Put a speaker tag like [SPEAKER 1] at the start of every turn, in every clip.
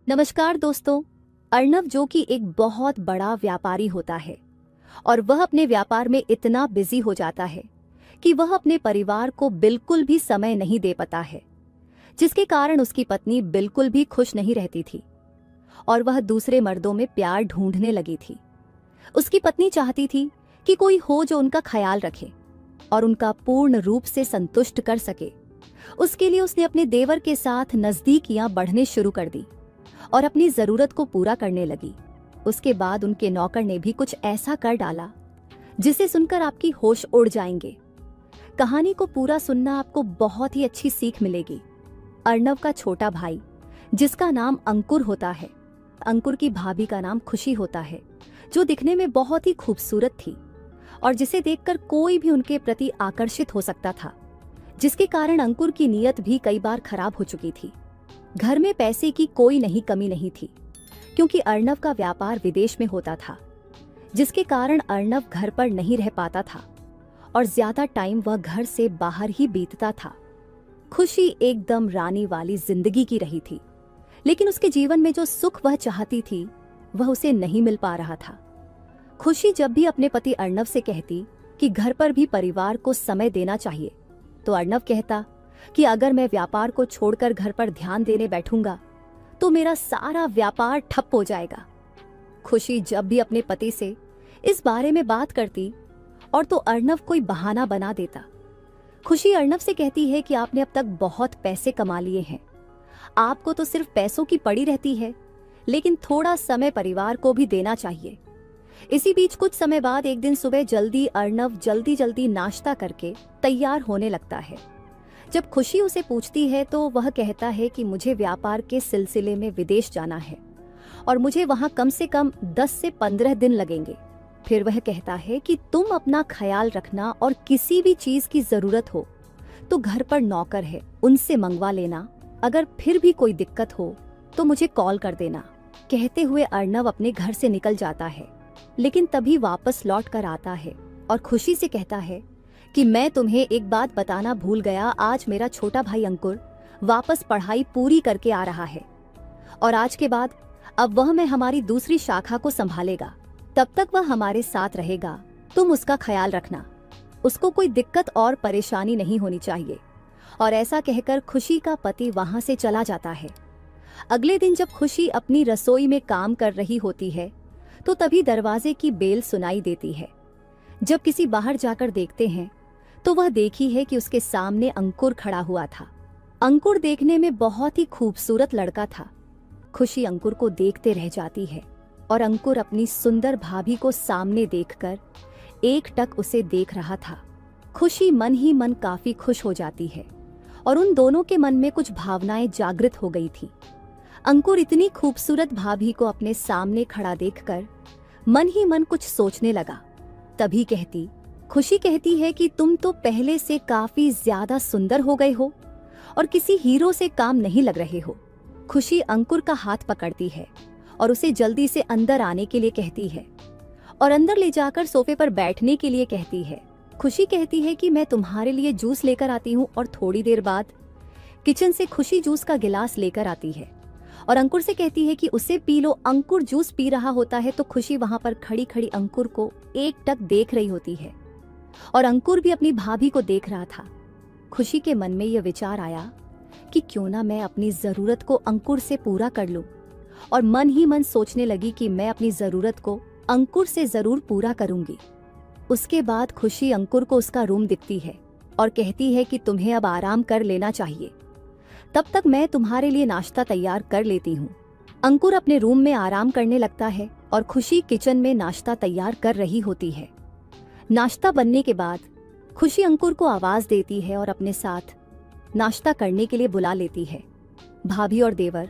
[SPEAKER 1] नमस्कार दोस्तों। अर्नव जो कि एक बहुत बड़ा व्यापारी होता है और वह अपने व्यापार में इतना बिजी हो जाता है कि वह अपने परिवार को बिल्कुल भी समय नहीं दे पाता है, जिसके कारण उसकी पत्नी बिल्कुल भी खुश नहीं रहती थी और वह दूसरे मर्दों में प्यार ढूंढने लगी थी। उसकी पत्नी चाहती थी कि कोई हो जो उनका ख्याल रखे और उनका पूर्ण रूप से संतुष्ट कर सके। उसके लिए उसने अपने देवर के साथ नजदीकियां बढ़ने शुरू कर दी और अपनी जरूरत को पूरा करने लगी। उसके बाद उनके नौकर ने भी कुछ ऐसा कर डाला जिसे सुनकर आपकी होश उड़ जाएंगे। कहानी को पूरा सुनना, आपको बहुत ही अच्छी सीख मिलेगी। अर्नव का छोटा भाई, जिसका नाम अंकुर होता है, अंकुर की भाभी का नाम खुशी होता है, जो दिखने में बहुत ही खूबसूरत थी और जिसे देखकर कोई भी उनके प्रति आकर्षित हो सकता था, जिसके कारण अंकुर की नीयत भी कई बार खराब हो चुकी थी। घर में पैसे की कोई कमी नहीं थी, क्योंकि अर्नव का व्यापार विदेश में होता था, जिसके कारण अर्नव घर पर नहीं रह पाता था और ज्यादा टाइम वह घर से बाहर ही बीतता था। खुशी एकदम रानी वाली जिंदगी की रही थी, लेकिन उसके जीवन में जो सुख वह चाहती थी वह उसे नहीं मिल पा रहा था। खुशी जब भी अपने पति अर्नव से कहती कि घर पर भी परिवार को समय देना चाहिए, तो अर्नव कहता कि अगर मैं व्यापार को छोड़कर घर पर ध्यान देने बैठूंगा तो मेरा सारा व्यापार ठप हो जाएगा। खुशी जब भी अपने पति से इस बारे में बात करती और तो अर्नव कोई बहाना बना देता। खुशी अर्नव से कहती है कि आपने अब तक बहुत पैसे कमा लिए हैं, आपको तो सिर्फ पैसों की पड़ी रहती है, लेकिन थोड़ा समय परिवार को भी देना चाहिए। इसी बीच कुछ समय बाद एक दिन सुबह जल्दी अर्नव जल्दी नाश्ता करके तैयार होने लगता है। जब खुशी उसे पूछती है तो वह कहता है कि मुझे व्यापार के सिलसिले में विदेश जाना है और मुझे वहां कम से कम 10 से 15 दिन लगेंगे। फिर वह कहता है कि तुम अपना ख्याल रखना और किसी भी चीज की जरूरत हो तो घर पर नौकर है, उनसे मंगवा लेना। अगर फिर भी कोई दिक्कत हो तो मुझे कॉल कर देना। कहते हुए अर्नव अपने घर से निकल जाता है, लेकिन तभी वापस लौट कर आता है और खुशी से कहता है कि मैं तुम्हें एक बात बताना भूल गया, आज मेरा छोटा भाई अंकुर वापस पढ़ाई पूरी करके आ रहा है और आज के बाद अब वह मैं हमारी दूसरी शाखा को संभालेगा। तब तक वह हमारे साथ रहेगा, तुम उसका ख्याल रखना, उसको कोई दिक्कत और परेशानी नहीं होनी चाहिए। और ऐसा कहकर खुशी का पति वहां से चला जाता है। अगले दिन जब खुशी अपनी रसोई में काम कर रही होती है तो तभी दरवाजे की बेल सुनाई देती है। जब किसी बाहर जाकर देखते हैं तो वह देखी है कि उसके सामने अंकुर खड़ा हुआ था। अंकुर देखने में बहुत ही खूबसूरत लड़का था। खुशी अंकुर को देखते रह जाती है और अंकुर अपनी सुंदर भाभी को सामने देखकर एकटक उसे देख रहा था। खुशी मन ही मन काफी खुश हो जाती है और उन दोनों के मन में कुछ भावनाएं जागृत हो गई थी। अंकुर इतनी खूबसूरत भाभी को अपने सामने खड़ा देखकर मन ही मन कुछ सोचने लगा। तभी खुशी कहती है कि तुम तो पहले से काफी ज्यादा सुंदर हो गए हो और किसी हीरो से काम नहीं लग रहे हो। खुशी अंकुर का हाथ पकड़ती है और उसे जल्दी से अंदर आने के लिए कहती है और अंदर ले जाकर सोफे पर बैठने के लिए कहती है। खुशी कहती है कि मैं तुम्हारे लिए जूस लेकर आती हूँ और थोड़ी देर बाद किचन से खुशी जूस का गिलास लेकर आती है और अंकुर से कहती है कि उसे पी लो। अंकुर जूस पी रहा होता है तो खुशी वहां पर खड़ी खड़ी अंकुर को एकटक देख रही होती है और अंकुर भी अपनी भाभी को देख रहा था। खुशी के मन में यह विचार आया कि क्यों ना मैं अपनी जरूरत को अंकुर से पूरा कर लूं, और मन ही मन सोचने लगी कि मैं अपनी जरूरत को अंकुर से जरूर पूरा करूंगी। उसके बाद खुशी अंकुर को उसका रूम दिखती है और कहती है कि तुम्हें अब आराम कर लेना चाहिए, तब तक मैं तुम्हारे लिए नाश्ता तैयार कर लेती हूँ। अंकुर अपने रूम में आराम करने लगता है और खुशी किचन में नाश्ता तैयार कर रही होती है। नाश्ता बनने के बाद खुशी अंकुर को आवाज देती है और अपने साथ नाश्ता करने के लिए बुला लेती है। भाभी और देवर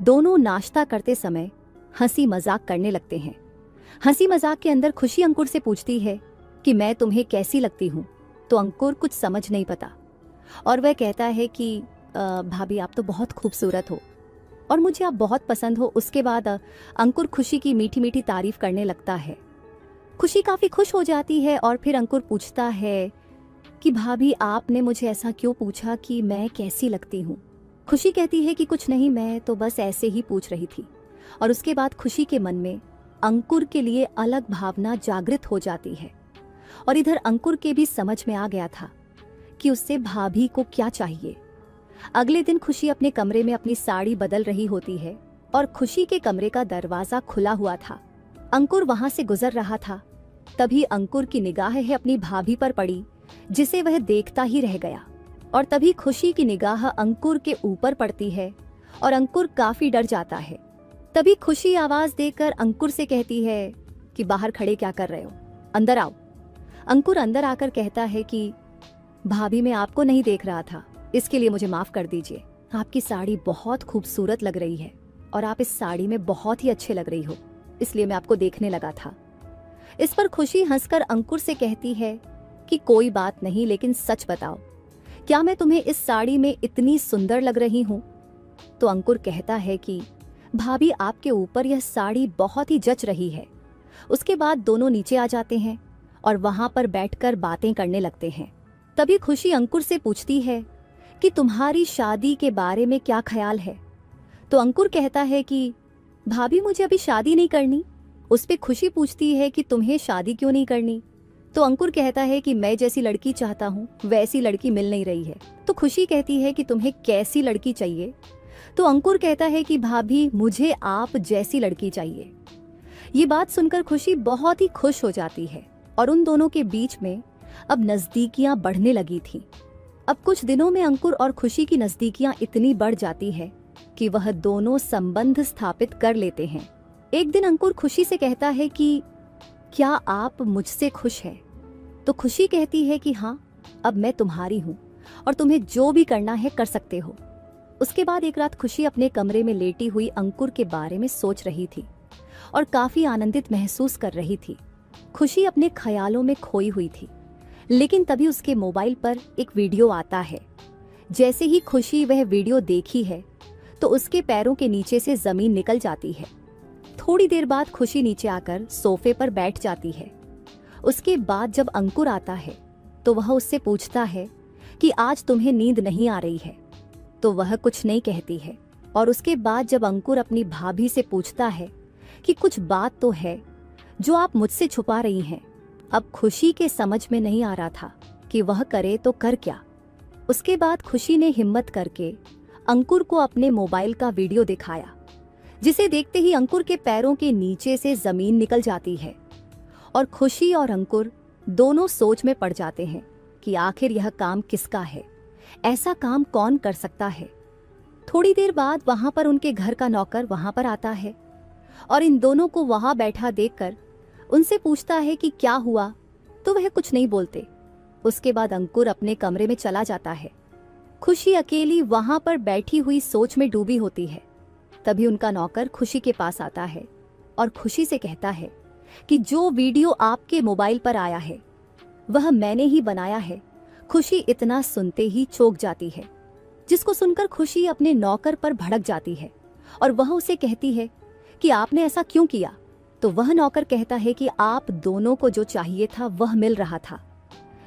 [SPEAKER 1] दोनों नाश्ता करते समय हंसी मजाक करने लगते हैं। हंसी मजाक के अंदर खुशी अंकुर से पूछती है कि मैं तुम्हें कैसी लगती हूँ, तो अंकुर कुछ समझ नहीं पाता और वह कहता है कि भाभी आप तो बहुत खूबसूरत हो और मुझे आप बहुत पसंद हो। उसके बाद अंकुर खुशी की मीठी मीठी तारीफ करने लगता है। खुशी काफी खुश हो जाती है और फिर अंकुर पूछता है कि भाभी आपने मुझे ऐसा क्यों पूछा कि मैं कैसी लगती हूँ। खुशी कहती है कि कुछ नहीं, मैं तो बस ऐसे ही पूछ रही थी। और उसके बाद खुशी के मन में अंकुर के लिए अलग भावना जागृत हो जाती है। और इधर अंकुर के भी समझ में आ गया था कि उससे भाभी को क्या चाहिए। अगले दिन खुशी अपने कमरे में अपनी साड़ी बदल रही होती है और खुशी के कमरे का दरवाजा खुला हुआ था। अंकुर वहां से गुजर रहा था। तभी अंकुर की निगाह अपनी भाभी पर पड़ी, जिसे वह देखता ही रह गया। और तभी खुशी की निगाह अंकुर के ऊपर पड़ती है और अंकुर काफी डर जाता है। तभी खुशी आवाज देकर अंकुर से कहती है कि बाहर खड़े क्या कर रहे हो, अंदर आओ। अंकुर अंदर आकर कहता है कि भाभी, मैं आपको नहीं देख रहा था, इसके लिए मुझे माफ कर दीजिए। आपकी साड़ी बहुत खूबसूरत लग रही है और आप इस साड़ी में बहुत ही अच्छे लग रही हो, इसलिए मैं आपको देखने लगा था। इस पर खुशी हंसकर अंकुर से कहती है कि कोई बात नहीं, लेकिन सच बताओ, क्या मैं तुम्हें इस साड़ी में इतनी सुंदर लग रही हूँ? तो अंकुर कहता है कि भाभी, आपके ऊपर यह साड़ी बहुत ही जच रही है। उसके बाद दोनों नीचे आ जाते हैं और वहां पर बैठकर बातें करने लगते हैं। तभी खुशी अंकुर से पूछती है कि तुम्हारी शादी के बारे में क्या ख्याल है? तो अंकुर कहता है कि भाभी, मुझे अभी शादी नहीं करनी। उस पे खुशी पूछती है कि तुम्हें शादी क्यों नहीं करनी? तो अंकुर कहता है कि मैं जैसी लड़की चाहता हूँ वैसी लड़की मिल नहीं रही है। तो खुशी कहती है कि तुम्हें कैसी लड़की चाहिए? तो अंकुर कहता है कि भाभी, मुझे आप जैसी लड़की चाहिए। ये बात सुनकर खुशी बहुत ही खुश हो जाती है और उन दोनों के बीच में अब नजदीकियां बढ़ने लगी थी। अब कुछ दिनों में अंकुर और खुशी की नजदीकियां इतनी बढ़ जाती है कि वह दोनों संबंध स्थापित कर लेते हैं। एक दिन अंकुर खुशी से कहता है कि क्या आप मुझसे खुश हैं? तो खुशी कहती है कि हाँ, अब मैं तुम्हारी हूँ और तुम्हें जो भी करना है कर सकते हो। उसके बाद एक रात खुशी अपने कमरे में लेटी हुई अंकुर के बारे में सोच रही थी और काफी आनंदित महसूस कर रही थी। खुशी अपने ख्यालों में खोई हुई थी, लेकिन तभी उसके मोबाइल पर एक वीडियो आता है। जैसे ही खुशी वह वीडियो देखी है तो उसके पैरों के नीचे से जमीन निकल जाती है। थोड़ी देर बाद खुशी नीचे आकर सोफे पर बैठ जाती है। उसके बाद जब अंकुर आता है तो वह उससे पूछता है कि आज तुम्हें नींद नहीं आ रही है? तो वह कुछ नहीं कहती है। और उसके बाद जब अंकुर अपनी भाभी से पूछता है कि कुछ बात तो है जो आप मुझसे छुपा रही हैं, अब खुशी के समझ में नहीं आ रहा था कि वह करे तो कर क्या। उसके बाद खुशी ने हिम्मत करके अंकुर को अपने मोबाइल का वीडियो दिखाया, जिसे देखते ही अंकुर के पैरों के नीचे से जमीन निकल जाती है और खुशी और अंकुर दोनों सोच में पड़ जाते हैं कि आखिर यह काम किसका है, ऐसा काम कौन कर सकता है। थोड़ी देर बाद वहां पर उनके घर का नौकर वहां पर आता है और इन दोनों को वहां बैठा देखकर उनसे पूछता है कि क्या हुआ, तो वह कुछ नहीं बोलते। उसके बाद अंकुर अपने कमरे में चला जाता है। खुशी अकेली वहां पर बैठी हुई सोच में डूबी होती है। तभी उनका नौकर खुशी के पास आता है और खुशी से कहता है कि जो वीडियो आपके मोबाइल पर आया है वह मैंने ही बनाया है। खुशी इतना सुनते ही चौंक जाती है, जिसको सुनकर खुशी अपने नौकर पर भड़क जाती है और वह उसे कहती है कि आपने ऐसा क्यों किया? तो वह नौकर कहता है कि आप दोनों को जो चाहिए था वह मिल रहा था,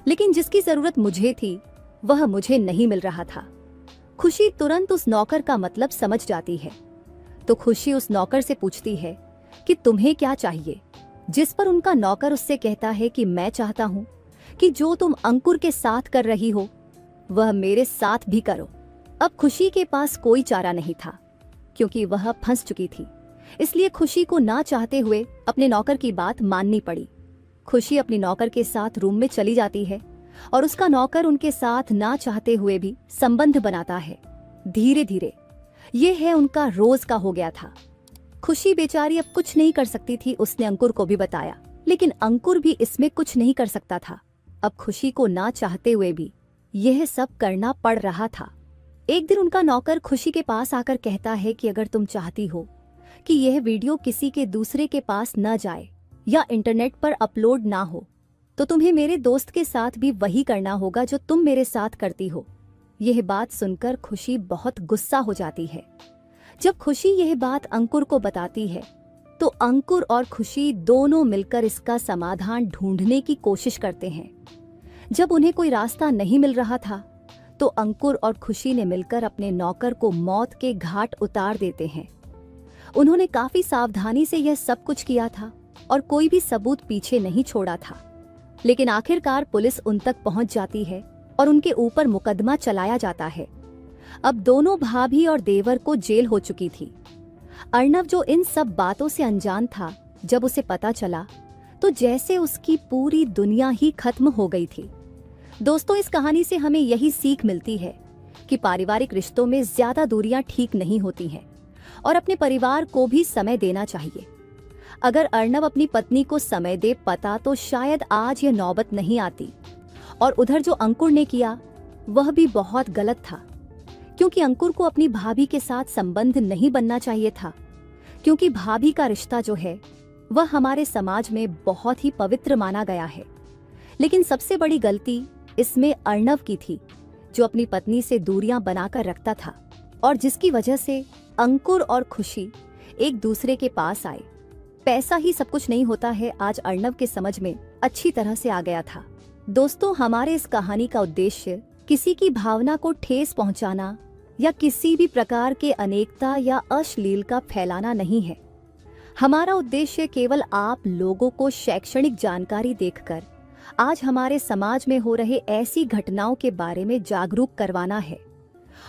[SPEAKER 1] लेकिन जिसकी जरूरत मुझे थी वह मुझे नहीं मिल रहा था। खुशी तुरंत उस नौकर का मतलब समझ जाती है। तो खुशी उस नौकर से पूछती है कि तुम्हें क्या चाहिए, जिस पर उनका नौकर उससे कहता है कि मैं चाहता हूं कि जो तुम अंकुर के साथ कर रही हो वह मेरे साथ भी करो। अब खुशी के पास कोई चारा नहीं था, क्योंकि वह फंस चुकी थी। इसलिए खुशी को ना चाहते हुए अपने नौकर की बात माननी पड़ी। खुशी अपनी नौकर के साथ रूम में चली जाती है और उसका नौकर उनके साथ ना चाहते हुए भी संबंध बनाता है। धीरे धीरे ये है उनका रोज का हो गया था। खुशी बेचारी अब कुछ नहीं कर सकती थी। उसने अंकुर को भी बताया, लेकिन अंकुर भी इसमें कुछ नहीं कर सकता था। अब खुशी को ना चाहते हुए भी यह सब करना पड़ रहा था। एक दिन उनका नौकर खुशी के पास आकर कहता है कि अगर तुम चाहती हो कि यह वीडियो किसी के दूसरे के पास न जाए या इंटरनेट पर अपलोड ना हो, तो तुम्हें मेरे दोस्त के साथ भी वही करना होगा जो तुम मेरे साथ करती हो। यह बात सुनकर खुशी बहुत गुस्सा हो जाती है। जब खुशी यह बात अंकुर को बताती है तो अंकुर और खुशी दोनों मिलकर इसका समाधान ढूंढने की कोशिश करते हैं। जब उन्हें कोई रास्ता नहीं मिल रहा था तो अंकुर और खुशी ने मिलकर अपने नौकर को मौत के घाट उतार देते हैं। उन्होंने काफी सावधानी से यह सब कुछ किया था और कोई भी सबूत पीछे नहीं छोड़ा था, लेकिन आखिरकार पुलिस उन तक पहुंच जाती है और उनके ऊपर मुकदमा चलाया जाता है। अब दोनों भाभी और देवर को जेल हो चुकी थी। अर्णव, जो इन सब बातों से अनजान था, जब उसे पता चला तो जैसे उसकी पूरी दुनिया ही खत्म हो गई थी। दोस्तों, इस कहानी से हमें यही सीख मिलती है कि पारिवारिक रिश्तों में ज्यादा दूरियां ठीक नहीं होती हैं और अपने परिवार को भी समय देना चाहिए। अगर अर्णव अपनी पत्नी को समय दे पाता तो शायद आज यह नौबत नहीं आती। और उधर जो अंकुर ने किया वह भी बहुत गलत था, क्योंकि अंकुर को अपनी भाभी के साथ संबंध नहीं बनना चाहिए था, क्योंकि भाभी का रिश्ता जो है वह हमारे समाज में बहुत ही पवित्र माना गया है। लेकिन सबसे बड़ी गलती इसमें अर्णव की थी, जो अपनी पत्नी से दूरियां बनाकर रखता था और जिसकी वजह से अंकुर और खुशी एक दूसरे के पास आए। पैसा ही सब कुछ नहीं होता है, आज अर्णव के समझ में अच्छी तरह से आ गया था। दोस्तों, हमारे इस कहानी का उद्देश्य किसी की भावना को ठेस पहुंचाना या किसी भी प्रकार के अनेकता या अश्लील का फैलाना नहीं है। हमारा उद्देश्य केवल आप लोगों को शैक्षणिक जानकारी देखकर आज हमारे समाज में हो रहे ऐसी घटनाओं के बारे में जागरूक करवाना है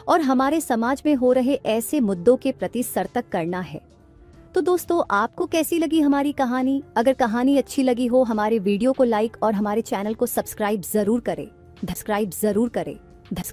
[SPEAKER 1] और हमारे समाज में हो रहे ऐसे मुद्दों के प्रति सतर्क करना है। तो दोस्तों, आपको कैसी लगी हमारी कहानी? अगर कहानी अच्छी लगी हो, हमारे वीडियो को लाइक और हमारे चैनल को सब्सक्राइब जरूर करें।